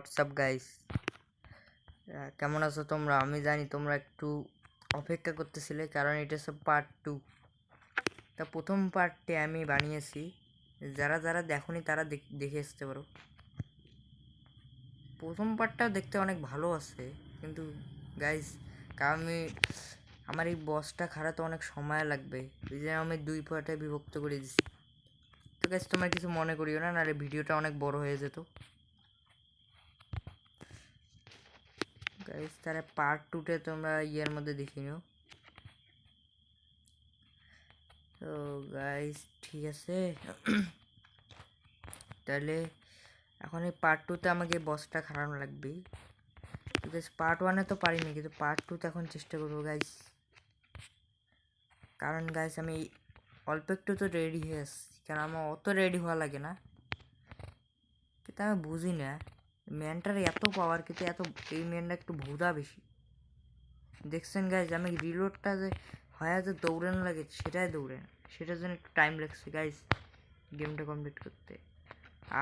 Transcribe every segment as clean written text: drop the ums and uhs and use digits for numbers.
WhatsApp guys, কেমন আছো তোমরা? আমি জানি তোমরা একটু অপেক্ষা করতেছিলে, কারণ এটা সব পার্ট 2। তা প্রথম পার্টটি আমি বানিয়েছি, যারা যারা দেখোনি তারা দেখে আসতে পারো। প্রথম পার্টটাও দেখতে অনেক ভালো আছে, কিন্তু গাইস কারণ আমার এই বসটা খারাতে অনেক সময় লাগবে, এই জন্য আমি 2 পার্টে বিভক্ত করে দিছি। তো গাইস তোমরা কিছু মনে করিও না, নাহলে ভিডিওটা অনেক বড় হয়ে যেত। গাইস তারা পার্ট 2তে তোমরা ইয়ের মধ্যে দেখে নিও। তো গাইস ঠিক আছে, তাহলে এখন এই পার্ট 2তে আমাকে বসটা খারানো লাগবে। গাইস পার্ট 1-এ তো পারিনি, কিন্তু পার্ট 2তে এখন চেষ্টা করবো গাইস। কারণ গাইস আমি অল্প একটু তো রেডি হয়ে আসছি, কারণ আমার অত রেডি হওয়া লাগে না, কিন্তু আমি বুঝি না ম্যানটার এত পাওয়ার, কিন্তু এই ম্যানটা একটু ভুদা বেশি। দেখছেন গাইজ, আমি রিলোডটা যে হয় যে দৌড়ানো লাগে সেটাই দৌড়ে না, সেটার জন্য একটু টাইম লাগছে গাইজ গেমটা কমপ্লিট করতে।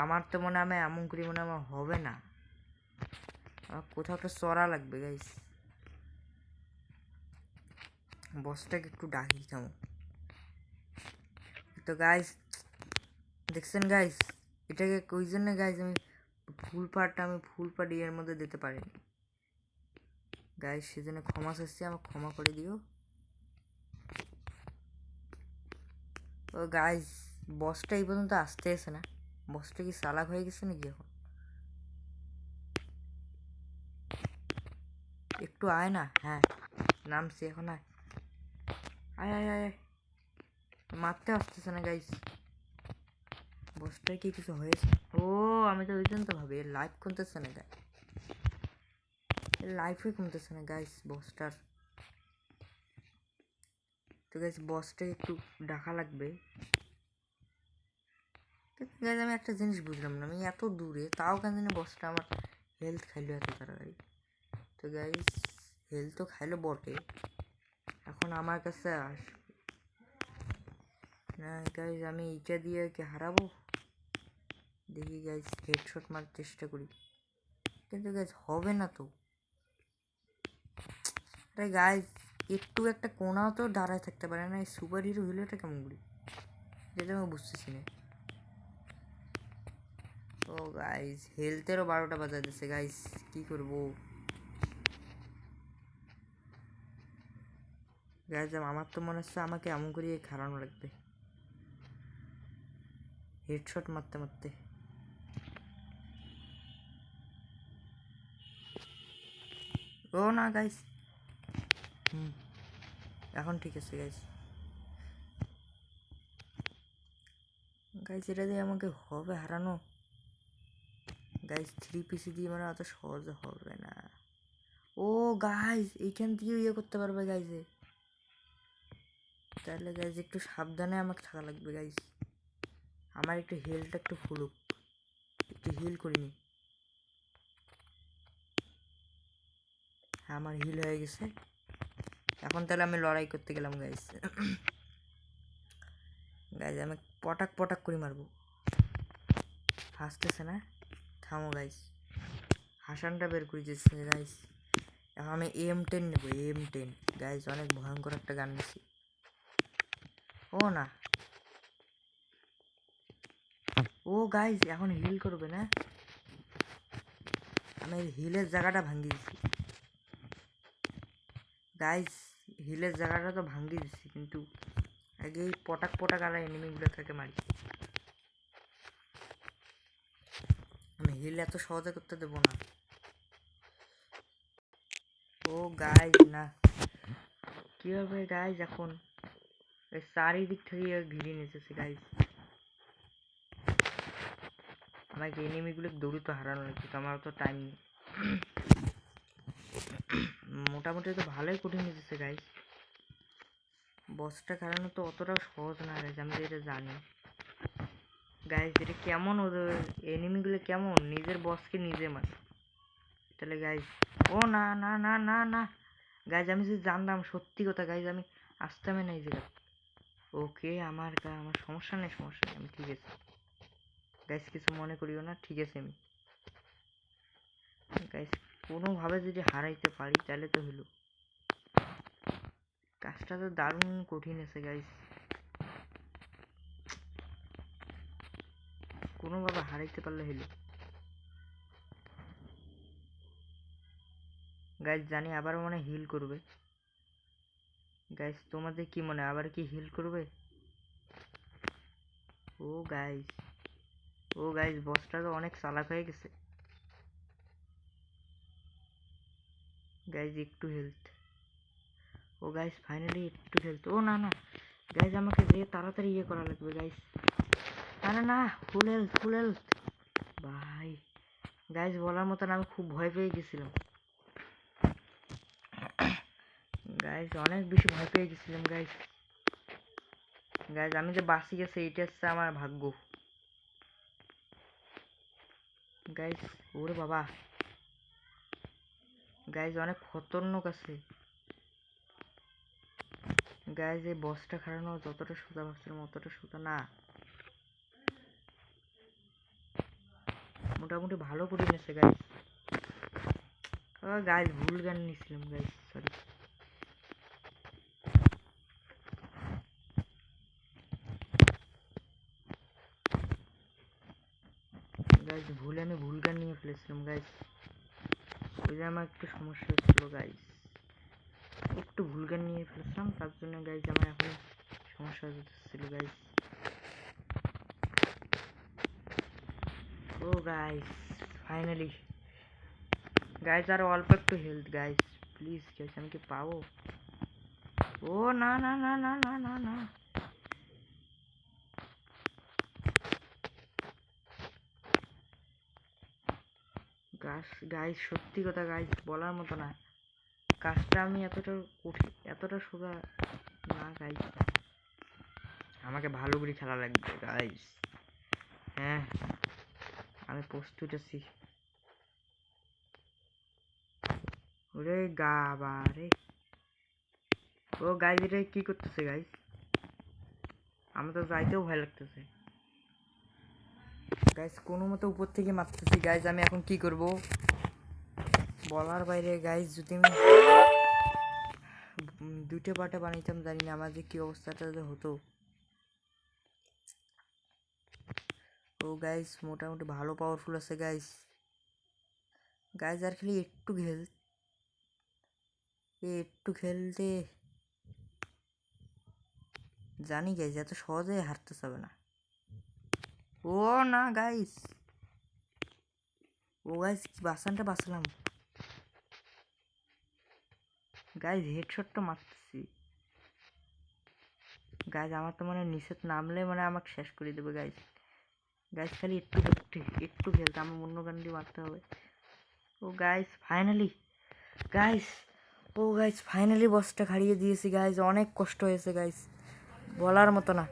আমার তো মনে হয় আমি এমন করি মনে আমার হবে না, আমার কোথাও একটা চড়া লাগবে গাইজ। বসটাকে একটু ডাকি কেমন। তো গাইজ দেখছেন গাইজ, এটাকে ওই জন্য গাইজ আমি ফুল পার্ট এর মধ্যে দিতে পারিনি গাইজ, সেজন্য ক্ষমা চাচ্ছি, আমার ক্ষমা করে দিও। ও গাইজ বসটা এই পর্যন্ত আসতে আসে না, বসটা কি চালাক হয়ে গেছে নাকি? এখন একটু আয় না। হ্যাঁ নামছি, এখন আয় আয় আয় আয় আয়। মারতে আসতেছে না গাইজ, বসটার কি কিছু হয়েছে? ও আমি তো ওই জন্য তো ভাবি লাইফ কমতেছে না গাইজ, লাইফই কমতেছে না গাইজ বসটার। তো গাইজ বসটাকে একটু ডাকা লাগবে। গাইজ আমি একটা জিনিস বুঝলাম না, আমি এত দূরে তাও কেন জানি বসটা আমার হেলথ খাইলো এত তাড়াতাড়ি। তো গাইজ হেলথ তো খাইলো বটে, এখন আমার কাছে না গাইজ, আমি এইটা দিয়ে কি হারাবো? দেখি গাইজ হেডশট মারার চেষ্টা করি, কিন্তু গাইজ হবে না তো। আরে গাইজ একটু একটা কোনাও তো দাঁড়ায় থাকতে পারে না, এই সুপার হিরো হইলো এটা কেমন করি, যেটা আমি বুঝতেছি না। ও গাইজ হেলথেরও 12টা বাজা দিচ্ছে গাইজ, কি করবো গাইজ? আমার তো মনে হচ্ছে আমাকে এমন করে খারানো লাগবে হেডশট মারতে মারতে। ও না গাইজ, এখন ঠিক আছে গাইজ। গাইজ এটা দিয়ে আমাকে হবে হারানো গাইজ, 3 পিসি দিয়ে মানে অত সহজে হবে না। ও গাইজ এইখান দিয়ে ইয়ে করতে পারবে গাইজে, তাহলে গাইজ একটু সাবধানে আমাকে থাকা লাগবে গাইজ। আমার একটু হেলটা একটু ফুলুক, একটু হিল করিনি। হ্যাঁ আমার হিল হয়ে গেছে, এখন তাহলে আমি লড়াই করতে গেলাম গাইজ। গাইজ আমি পটাক পটাক করে মারবো। হাসতেছে না, থামো গাইজ, হাসানটা বের করে দিচ্ছে গাইজ। এখন আমি M10 নেবো, M10 গাইজ, অনেক ভয়ঙ্কর একটা গান নিচ্ছি। ও না, ও গাইজ এখন হিল করবে না, আমি হিলের জায়গাটা ভাঙিয়ে দিচ্ছি গাইজ, হিলের জায়গাটা তো ভাঙিয়ে দিচ্ছি, কিন্তু আগে এই পটাক পটাক আর এনিমিগুলো থেকে মারি। আমি হিল এত সহজে করতে দেবো না। ও গাইজ না, কি হবে গাইজ, এখন চারিদিক থেকে ঘিরে নিতেছে গাইজ, আমাকে এনিমিগুলো দৌড়িতে হারানো লাগছে, তো আমার তো টাইম নেই। মোটামুটি তো ভালোই কঠিন নিতেছে গাইজ, বসটা হারানো তো অতটাও সহজ না গাইজ, আমি এটা জানি গাইজ। এটা কেমন ওদের এনিমিগুলো কেমন নিজের বসকে নিজে মানে, তাহলে গাইজ। ও না না না না না গাইজ, আমি যদি জানতাম সত্যি কথা গাইজ, আমি আসতামই না এই জায়গায়। ওকে আমার আমার সমস্যা নেই, আমি ঠিক আছে গাইজ, কিছু মনে করিও না, ঠিক আছে। গাইস কোনোভাবে যদি হারাইতে পারি তাহলে তো হলো। কাজটা তো দারুণ কঠিন আছে গাইস, কোনোভাবে হারাইতে পারলে হলো। গাইস জানি আবার মনে হিল করবে। গাইস তোমাদের কি মনে আবার কি হিল করবে? ও গাইস, ও গাইস বসটা তো অনেক চালাক হয়ে গেছে। গাইস একটু হেলথ। ও গাইস ফাইনালি একটু হেলথ। ও না না গাইস আমাকে যে তাড়াতাড়ি ইয়ে করা লাগবে গাইস। না না না ফুল হেলথ ফুল হেলথ। ভাই গাইস বলার মতন আমি খুব ভয় পেয়ে গেছিলাম। গাইস অনেক বেশি ভয় পেয়ে গেছিলাম গাইস। গাইস আমি যে বাঁচি গেছি এটা হচ্ছে আমার ভাগ্য গাইস। ওরে বাবা গাইস অনেক খতরনাক আছে গাইস। এই বসটা খারানো যতটা সোজা ভাবছিলাম অতটা সোজা না, মোটামুটি ভালো করে নিয়েছে গাইস। গাইস ভুল গান নিয়েছিলাম গাইস, সরি। গাইস আমি ভুল গান নিয়ে ফেলেছিলাম গাইস, ওই যে আমার একটু সমস্যা হচ্ছিল গাইস, একটু ভুল গান নিয়ে ফেলেছিলাম তার জন্য গাইস আমার এখন সমস্যা হচ্ছিল গাইস। ও গাইস ফাইনালি গাইস আর অল্প একটু হেলথ গাইস, প্লিজ গাইস আমি কি পাবো? ও না না না না না না না গাইস সত্যি কথা গাইস বলার মতো না, কাজটা আমি এতটা কঠিন এতটা সোজা না গাইস। আমাকে ভালো করে খেলা লাগবে গাইস। হ্যাঁ আমি প্রস্তুত আছি। ওরে গাবারে, ও গাইস এটা কি করতেছে গাইস? আমার তো যাইতেও ভয় লাগতেছে গাইস, কোনো মতো উপর থেকে মারতেছি গাইস। আমি এখন কি করব বলার বাইরে গাইস। যদি আমি দুটো পার্টে বানাইতাম জানি না আমার যে কি অবস্থাটা হতো। ও গাইস মোটামুটি ভালো পাওয়ারফুল আছে গাইস। গাইস আর খালি একটু খেলতে জানি গাইস, এত সহজে হারতে যাবে না। ও না গাইস, ও গাইস বাসানটা বাঁচলাম গাইস, হেডশটটা মারতেছি গাইস। আমার তো মানে নিচে নামলে মানে আমাকে শেষ করে দেবে গাইস। গাইস খালি একটু খেলতে আমার অন্য গান দিয়ে মারতে হবে। ও গাইস ফাইনালি গাইস, ও গাইস ফাইনালি বসটা হারিয়ে দিয়েছি গাইস। অনেক কষ্ট হয়েছে গাইস বলার মতো না।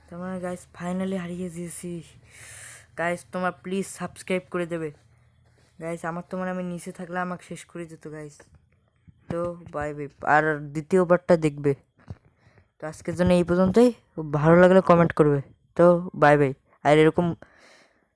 তার মানে গাইস ফাইনালি হারিয়ে দিয়েছি গাইস। তোমার প্লিজ সাবস্ক্রাইব করে দেবে গাইস। আমার তো মানে আমি নিচে থাকলে আমাকে শেষ করে দিত গাইস। তো বাই বাই, আর দ্বিতীয়বারটা দেখবে। তো আজকের জন্য এই পর্যন্তই, ভালো লাগলে কমেন্ট করবে। তো বাই বাই। আর এরকম